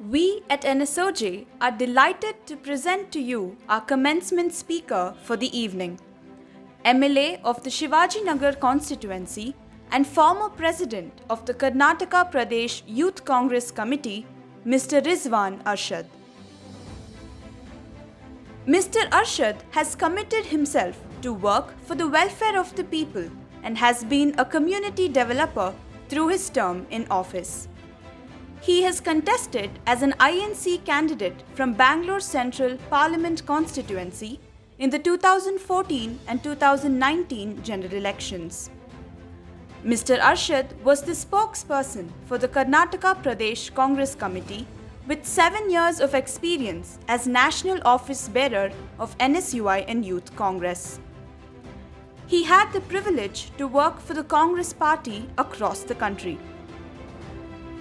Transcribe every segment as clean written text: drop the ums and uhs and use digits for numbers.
We at NSoJ are delighted to present to you our commencement speaker for the evening, MLA of the Shivajinagar constituency and former president of the Karnataka Pradesh Youth Congress Committee, Mr. Rizwan Arshad. Mr. Arshad has committed himself to work for the welfare of the people and has been a community developer through his term in office. He has contested as an INC candidate from Bangalore Central Parliament constituency in the 2014 and 2019 general elections. Mr. Arshad was the spokesperson for the Karnataka Pradesh Congress Committee with 7 years of experience as National Office Bearer of NSUI and Youth Congress. He had the privilege to work for the Congress party across the country.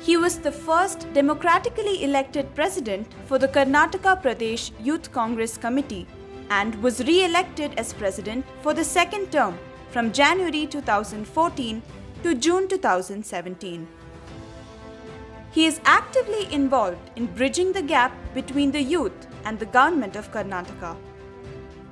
He was the first democratically elected president for the Karnataka Pradesh Youth Congress Committee and was re-elected as president for the second term from January 2014 to June 2017. He is actively involved in bridging the gap between the youth and the government of Karnataka.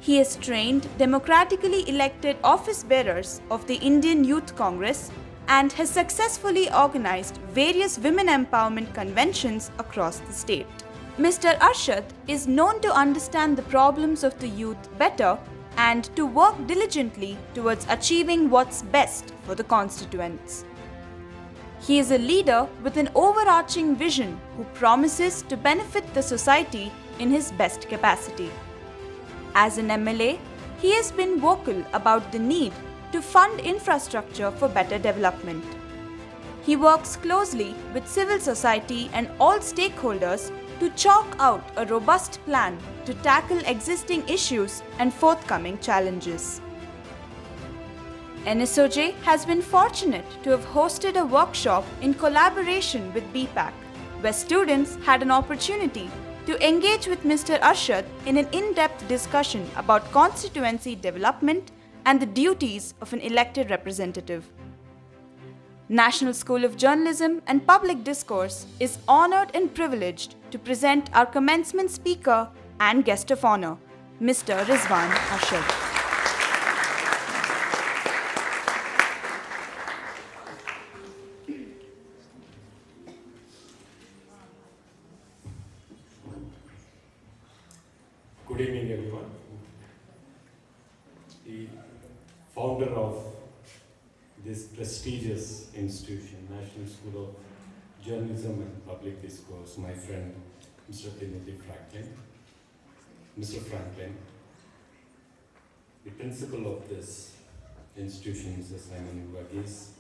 He has trained democratically elected office bearers of the Indian Youth Congress and has successfully organized various women empowerment conventions across the state. Mr. Arshad is known to understand the problems of the youth better and to work diligently towards achieving what's best for the constituents. He is a leader with an overarching vision who promises to benefit the society in his best capacity. As an MLA, he has been vocal about the need to fund infrastructure for better development. He works closely with civil society and all stakeholders to chalk out a robust plan to tackle existing issues and forthcoming challenges. NSoJ has been fortunate to have hosted a workshop in collaboration with BPAC, where students had an opportunity to engage with Mr. Arshad in an in-depth discussion about constituency development and the duties of an elected representative. National School of Journalism and Public Discourse is honored and privileged to present our commencement speaker and guest of honor, Mr. Rizwan Arshad. Good evening, everyone. The founder of this prestigious institution, National School of Journalism and Public Discourse, my friend, Mr. Franklin, the principal of this institution, Mr. Simon Varghese,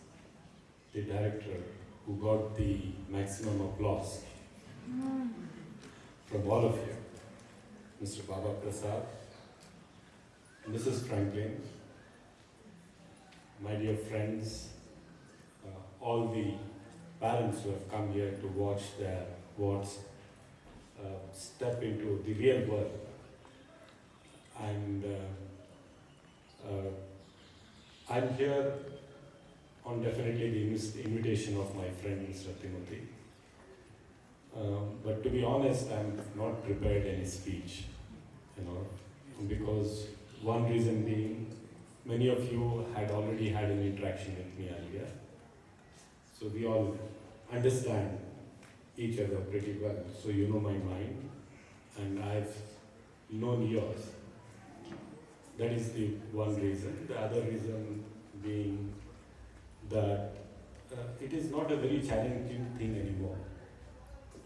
the director who got the maximum applause from all of you, Mr. Baba Prasad, Mrs. Franklin, my dear friends, all the parents who have come here to watch their wards step into the real world. And I'm here on definitely the invitation of my friend, Mr. Timothy. But to be honest, I'm not prepared any speech, because one reason being, many of you had already had an interaction with me earlier. So we all understand each other pretty well. So you know my mind, and I've known yours. That is the one reason. The other reason being that it is not a very challenging thing anymore.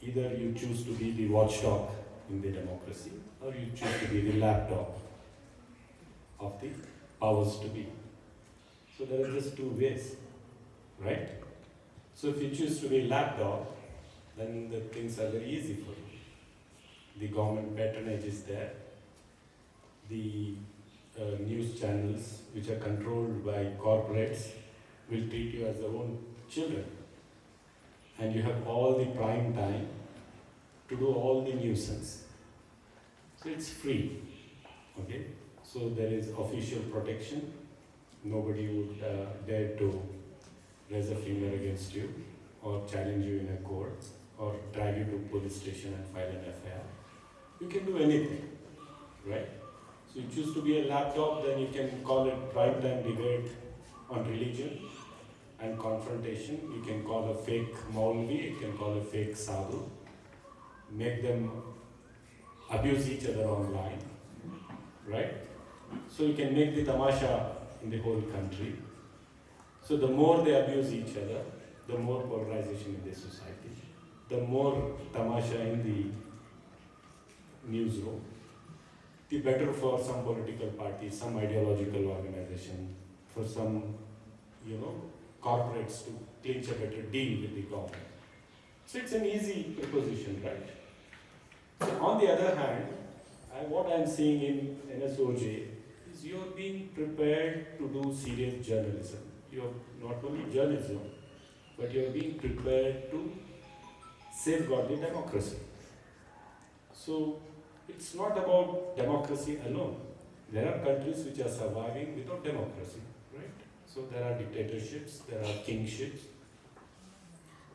Either you choose to be the watchdog in the democracy, or you choose to be the lapdog of the powers to be. So there are just two ways, right? So if you choose to be lapdog, then the things are very easy for you. The government patronage is there. The news channels, which are controlled by corporates, will treat you as their own children. And you have all the prime time to do all the nuisance. So it's free, okay? So there is official protection. Nobody would dare to raise a finger against you or challenge you in a court or drag you to police station and file an FIR. You can do anything, right? So you choose to be a lapdog, then you can call it prime time debate on religion and confrontation. You can call a fake Maulvi, you can call a fake Sadhu, make them abuse each other online, right? So you can make the tamasha in the whole country. So the more they abuse each other, the more polarization in the society, the more tamasha in the newsroom, the better for some political party, some ideological organization, for some, corporates to clinch a better deal with the government. So it's an easy proposition, right? So on the other hand, what I'm seeing in NSoJ is you're being prepared to do serious journalism. You're not only journalism, but you're being prepared to safeguard the democracy. So it's not about democracy alone. There are countries which are surviving without democracy, right? So there are dictatorships, there are kingships,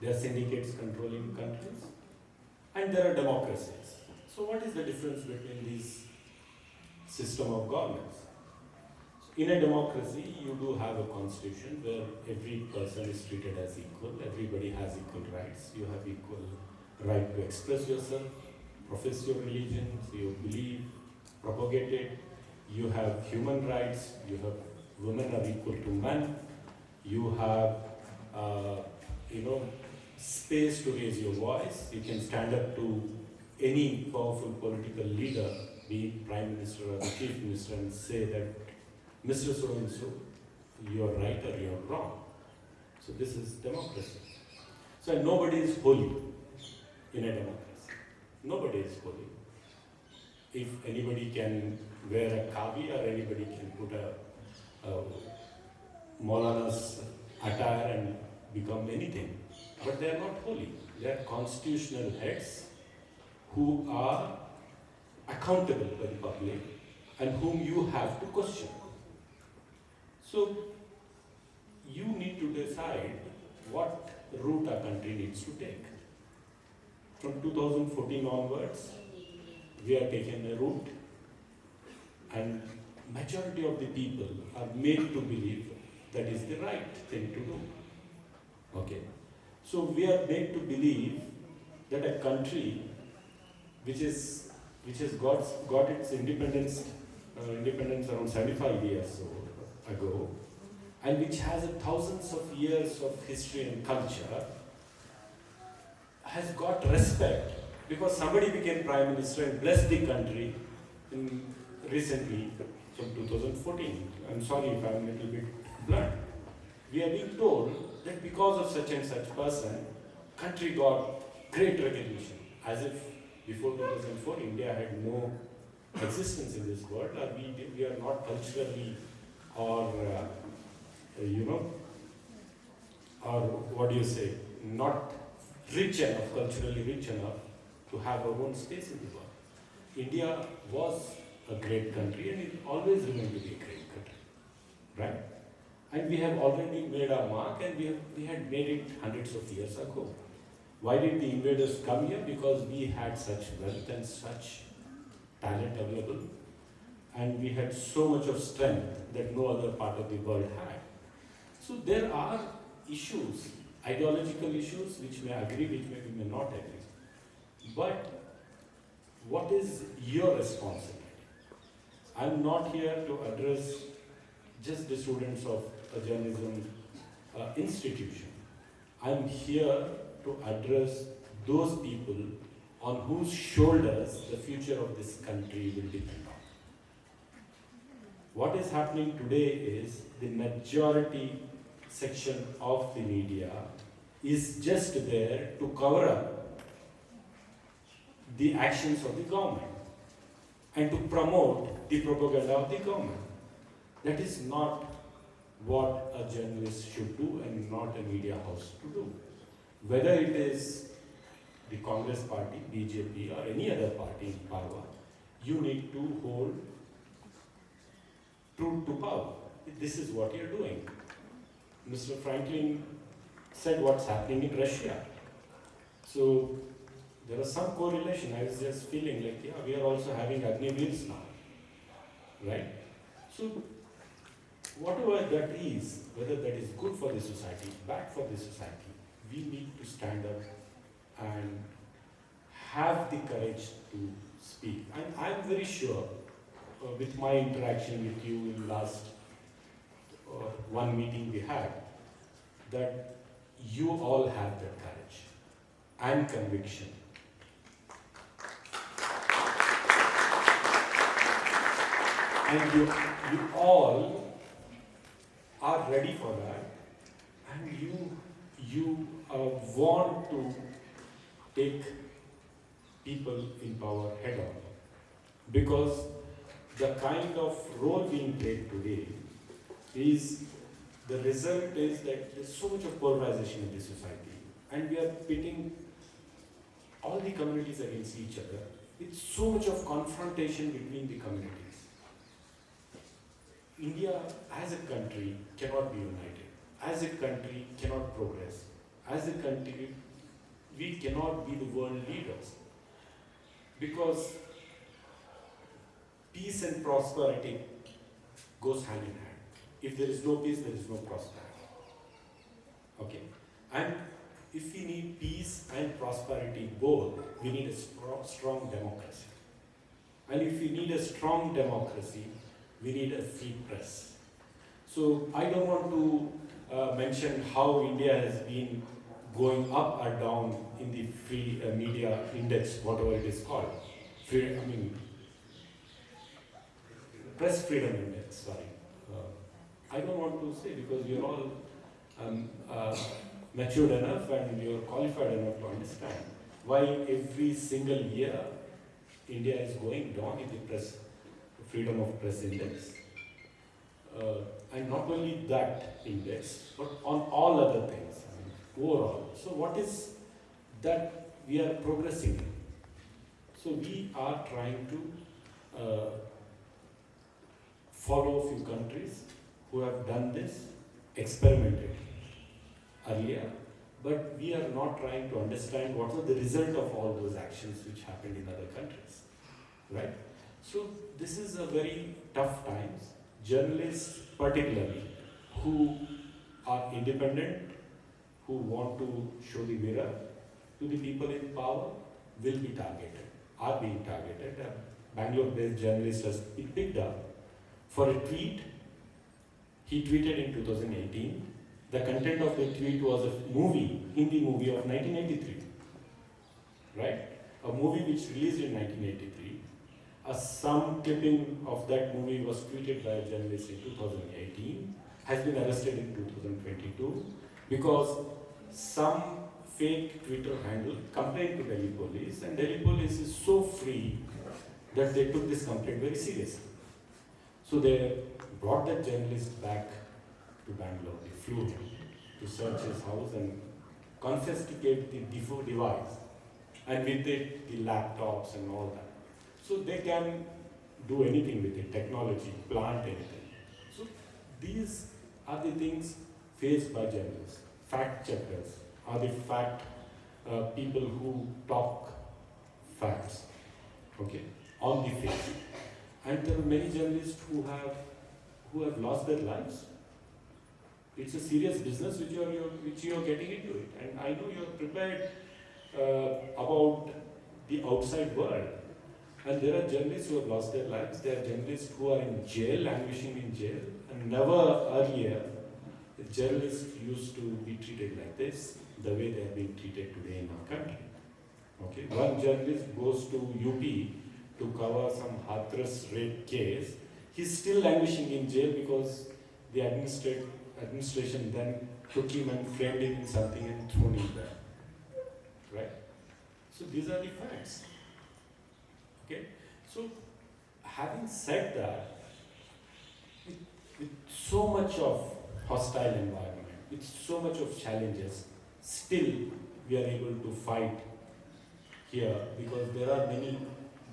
there are syndicates controlling countries, and there are democracies. So what is the difference between these system of governance? In a democracy, you do have a constitution where every person is treated as equal, everybody has equal rights, you have equal right to express yourself, profess your religion, you believe, propagate it, you have human rights, you have women are equal to men, you have space to raise your voice, you can stand up to any powerful political leader, be it Prime Minister or the Chief Minister, and say that Mr. So-and-so, you're right or you're wrong. So this is democracy. So nobody is holy in a democracy. Nobody is holy. If anybody can wear a kavi or anybody can put a Maulana's attire and become anything. But they are not holy. They are constitutional heads who are accountable to the public and whom you have to question. So you need to decide what route our country needs to take. From 2014 onwards, we are taking a route, and majority of the people are made to believe that is the right thing to do. Okay. So we are made to believe that a country which has got its independence around 75 years ago, and which has thousands of years of history and culture, has got respect because somebody became Prime Minister and blessed the country recently from 2014. I'm sorry if I'm a little bit blunt. We are being told that because of such and such person, country got great recognition, as if before 2004 India had no existence in this world, or we are not culturally or not rich enough, culturally rich enough to have our own space in the world. India was a great country and it always remained to be a great country, right? And we have already made our mark, and we had made it hundreds of years ago. Why did the invaders come here? Because we had such wealth and such talent available, and we had so much of strength that no other part of the world had. So there are issues, ideological issues, which may agree, which we may not agree. But what is your responsibility? I'm not here to address just the students of a journalism institution. I'm here to address those people on whose shoulders the future of this country will depend on. What is happening today is the majority section of the media is just there to cover up the actions of the government and to promote the propaganda of the government. That is not what a journalist should do and not a media house to do. Whether it is the Congress party, BJP, or any other party in power, you need to hold truth to power. This is what you're doing. Mr. Franklin said what's happening in Russia. So there was some correlation. I was just feeling like, yeah, we are also having Agniveers now, right? So whatever that is, whether that is good for the society, bad for the society, we need to stand up and have the courage to speak. And I'm very sure, with my interaction with you in last one meeting we had, that you all have that courage and conviction. And you all are ready for that, and you want to take people in power head on, because the kind of role being played today is, the result is that there's so much of polarization in the society, and we are pitting all the communities against each other with so much of confrontation between the communities. India as a country cannot be united. As a country cannot progress. As a country, we cannot be the world leaders. Because peace and prosperity goes hand in hand. If there is no peace, there is no prosperity. Okay? And if we need peace and prosperity both, we need a strong democracy. And if we need a strong democracy, we need a free press. So I don't want to mention how India has been going up or down in the free media index, whatever it is called. Press freedom index, sorry. I don't want to say, because you're all matured enough and you're qualified enough to understand why every single year India is going down in the freedom of press index. And not only that index, but on all other things, overall. So what is that we are progressing in? So we are trying to follow a few countries who have done this, experimented earlier, but we are not trying to understand what was the result of all those actions which happened in other countries, right? So this is a very tough times. Journalists particularly, who are independent, who want to show the mirror to the people in power, will be targeted, are being targeted. A Bangalore-based journalist has been picked up for a tweet. He tweeted in 2018. The content of the tweet was a Hindi movie of 1983, right? A movie which released in 1983. Some clipping of that movie was tweeted by a journalist in 2018, has been arrested in 2022, because some fake Twitter handle complained to Delhi police, and Delhi police is so free that they took this complaint very seriously. So they brought that journalist back to Bangalore. They flew him to search his house and confiscate the device, and with it the laptops and all that. So they can do anything with it, technology, plant anything. So these are the things faced by journalists. Fact checkers are the people who talk facts, okay, on the face. And there are many journalists who have lost their lives. It's a serious business which you are getting into it. And I know you are prepared about the outside world. And there are journalists who have lost their lives. There are journalists who are in jail, languishing in jail. And never earlier, journalists used to be treated like this, the way they are being treated today in our country. Okay, one journalist goes to UP to cover some Hathras rape case. He's still languishing in jail because the administration then took him and framed him in something and thrown him there. Right? So these are the facts. Okay? So having said that, with so much of hostile environment, with so much of challenges, still we are able to fight here, because there are many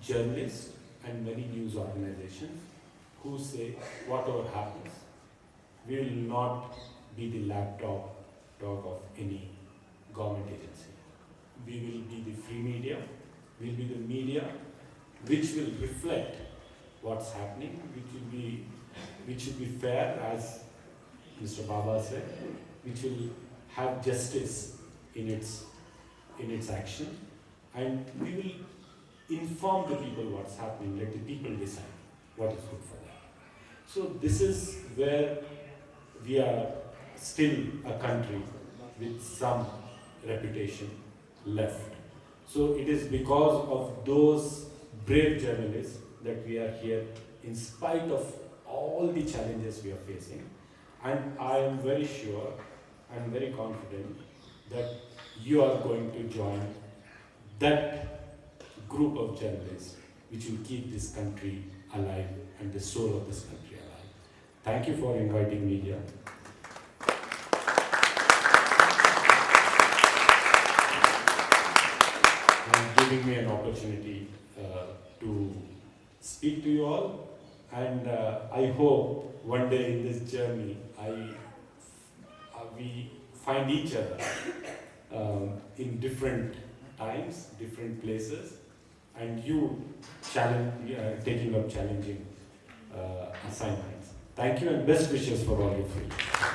journalists and many news organizations who say whatever happens, we will not be the laptop dog of any government agency. we will be the free media, we will be the media which will reflect what's happening, which should be fair, as Mr. Baba said, which will have justice in its action, and we will inform the people what's happening, let the people decide what is good for them. So this is where we are still a country with some reputation left. So it is because of those brave journalists that we are here in spite of all the challenges we are facing. And I am very sure, I am very confident that you are going to join that group of journalists which will keep this country alive and the soul of this country alive. Thank you for inviting me here. And giving me an opportunity to speak to you all. And I hope one day in this journey we find each other in different times, different places, and you taking up challenging assignments. Thank you and best wishes for all of you.